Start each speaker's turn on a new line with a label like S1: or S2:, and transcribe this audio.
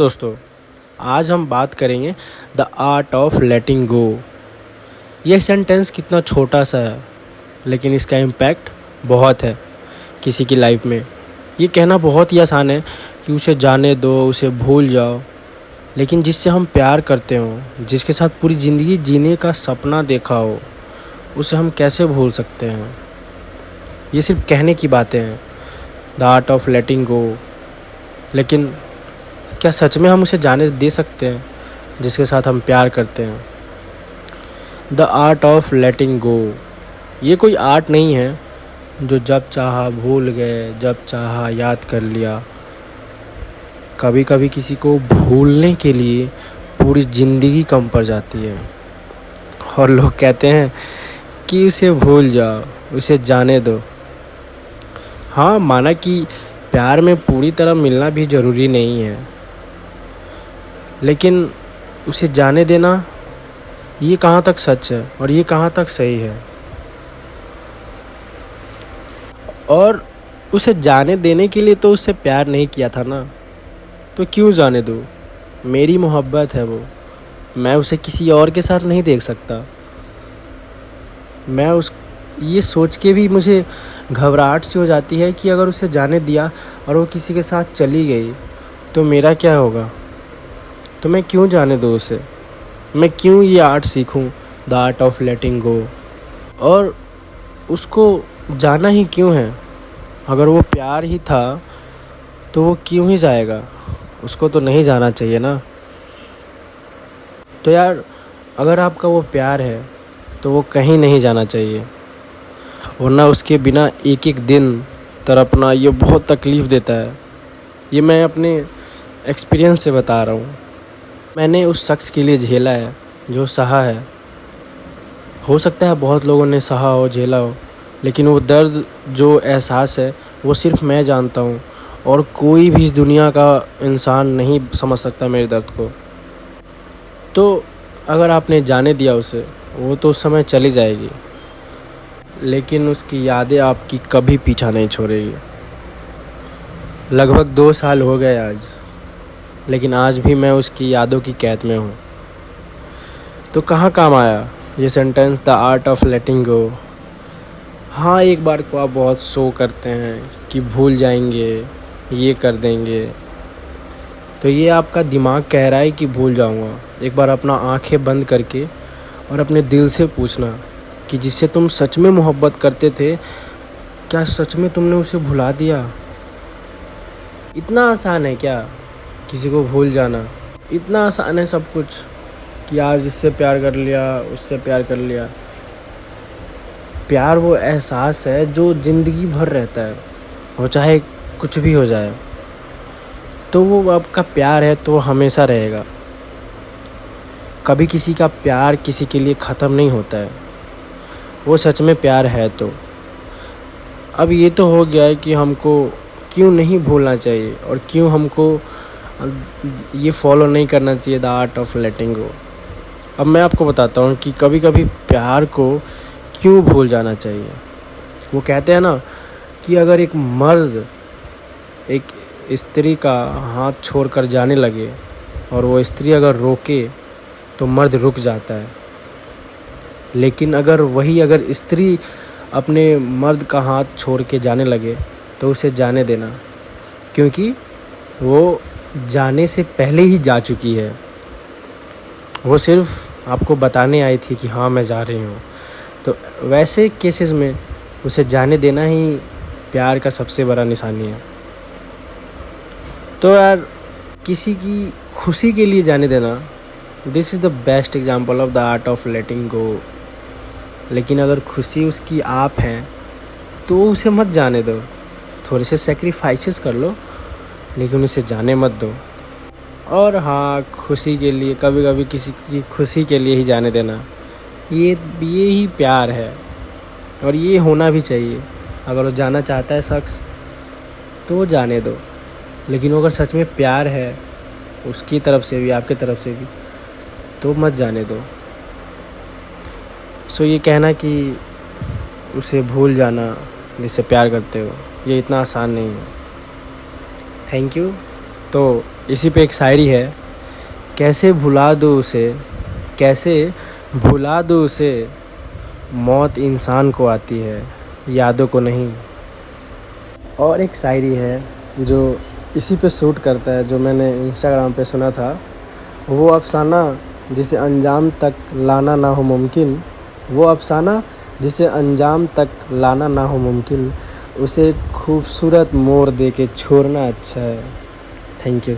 S1: दोस्तों, आज हम बात करेंगे द आर्ट ऑफ लेटिंग गो। यह सेंटेंस कितना छोटा सा है, लेकिन इसका इम्पैक्ट बहुत है किसी की लाइफ में। ये कहना बहुत ही आसान है कि उसे जाने दो, उसे भूल जाओ, लेकिन जिससे हम प्यार करते हो, जिसके साथ पूरी ज़िंदगी जीने का सपना देखा हो, उसे हम कैसे भूल सकते हैं। ये सिर्फ कहने की बातें हैं, the art of letting go. लेकिन क्या सच में हम उसे जाने दे सकते हैं जिसके साथ हम प्यार करते हैं। द आर्ट ऑफ लेटिंग गो, ये कोई आर्ट नहीं है जो जब चाहा भूल गए, जब चाहा याद कर लिया। कभी कभी किसी को भूलने के लिए पूरी ज़िंदगी कम पड़ जाती है और लोग कहते हैं कि उसे भूल जाओ, उसे जाने दो। हाँ, माना कि प्यार में पूरी तरह मिलना भी ज़रूरी नहीं है, लेकिन उसे जाने देना, ये कहाँ तक सच है और ये कहाँ तक सही है। और उसे जाने देने के लिए तो उससे प्यार नहीं किया था ना, तो क्यों जाने दो। मेरी मोहब्बत है वो, मैं उसे किसी और के साथ नहीं देख सकता। मैं उस ये सोच के भी मुझे घबराहट सी हो जाती है कि अगर उसे जाने दिया और वो किसी के साथ चली गई तो मेरा क्या होगा। तो मैं क्यों जाने दूँ उसे, मैं क्यों ये आर्ट सीखूं, द आर्ट ऑफ लेटिंग गो। और उसको जाना ही क्यों है। अगर वो प्यार ही था तो वो क्यों ही जाएगा, उसको तो नहीं जाना चाहिए ना। तो यार, अगर आपका वो प्यार है तो वो कहीं नहीं जाना चाहिए, वरना उसके बिना एक एक दिन तड़पना ये बहुत तकलीफ़ देता है। ये मैं अपने एक्सपीरियंस से बता रहा हूँ। मैंने उस शख्स के लिए झेला है जो सहा है। हो सकता है बहुत लोगों ने सहा हो, झेला हो, लेकिन वो दर्द, जो एहसास है, वो सिर्फ मैं जानता हूँ और कोई भी इस दुनिया का इंसान नहीं समझ सकता मेरे दर्द को। तो अगर आपने जाने दिया उसे, वो तो उस समय चली जाएगी, लेकिन उसकी यादें आपकी कभी पीछा नहीं छोड़ेगी। लगभग 2 साल हो गए आज, लेकिन आज भी मैं उसकी यादों की कैद में हूँ। तो कहाँ काम आया ये sentence, the art of letting go. हाँ, एक बार को आप बहुत शो करते हैं कि भूल जाएंगे, ये कर देंगे, तो ये आपका दिमाग कह रहा है कि भूल जाऊँगा। एक बार अपना आंखें बंद करके और अपने दिल से पूछना कि जिससे तुम सच में मोहब्बत करते थे, क्या सच में तुमने उसे भुला दिया। इतना आसान है क्या किसी को भूल जाना। इतना आसान है सब कुछ कि आज इससे प्यार कर लिया, उससे प्यार कर लिया। प्यार वो एहसास है जो ज़िंदगी भर रहता है, वो चाहे कुछ भी हो जाए, तो वो आपका प्यार है तो हमेशा रहेगा। कभी किसी का प्यार किसी के लिए ख़त्म नहीं होता है, वो सच में प्यार है। तो अब ये तो हो गया है कि हमको क्यों नहीं भूलना चाहिए और क्यों हमको ये फॉलो नहीं करना चाहिए, द आर्ट ऑफ लेटिंग गो। अब मैं आपको बताता हूँ कि कभी कभी प्यार को क्यों भूल जाना चाहिए। वो कहते हैं ना कि अगर एक मर्द एक स्त्री का हाथ छोड़कर जाने लगे और वो स्त्री अगर रोके तो मर्द रुक जाता है, लेकिन अगर स्त्री अपने मर्द का हाथ छोड़ के जाने लगे तो उसे जाने देना, क्योंकि वो जाने से पहले ही जा चुकी है। वो सिर्फ आपको बताने आई थी कि हाँ मैं जा रही हूँ। तो वैसे केसेस में उसे जाने देना ही प्यार का सबसे बड़ा निशानी है। तो यार, किसी की खुशी के लिए जाने देना, this is the best example of the art of letting go. लेकिन अगर खुशी उसकी आप हैं तो उसे मत जाने दो। थोड़े से सेक्रीफाइसेस कर लो, लेकिन उसे जाने मत दो। और हाँ, खुशी के लिए, कभी कभी किसी की खुशी के लिए ही जाने देना, ये ही प्यार है और ये होना भी चाहिए। अगर वो जाना चाहता है शख्स तो वो जाने दो, लेकिन अगर सच में प्यार है उसकी तरफ से भी, आपकी तरफ से भी, तो मत जाने दो। सो ये कहना कि उसे भूल जाना जिससे प्यार करते हो, ये इतना आसान नहीं है। Thank you. तो इसी पे एक शायरी है, कैसे भुला दो उसे, कैसे भुला दो उसे, मौत इंसान को आती है यादों को नहीं। और एक शायरी है जो इसी पे सूट करता है, जो मैंने इंस्टाग्राम पे सुना था। वो अफ़साना जिसे अंजाम तक लाना ना हो मुमकिन, वो अफ़साना जिसे अंजाम तक लाना ना हो मुमकिन, उसे खूबसूरत मोड़ दे के छोड़ना अच्छा है। Thank you.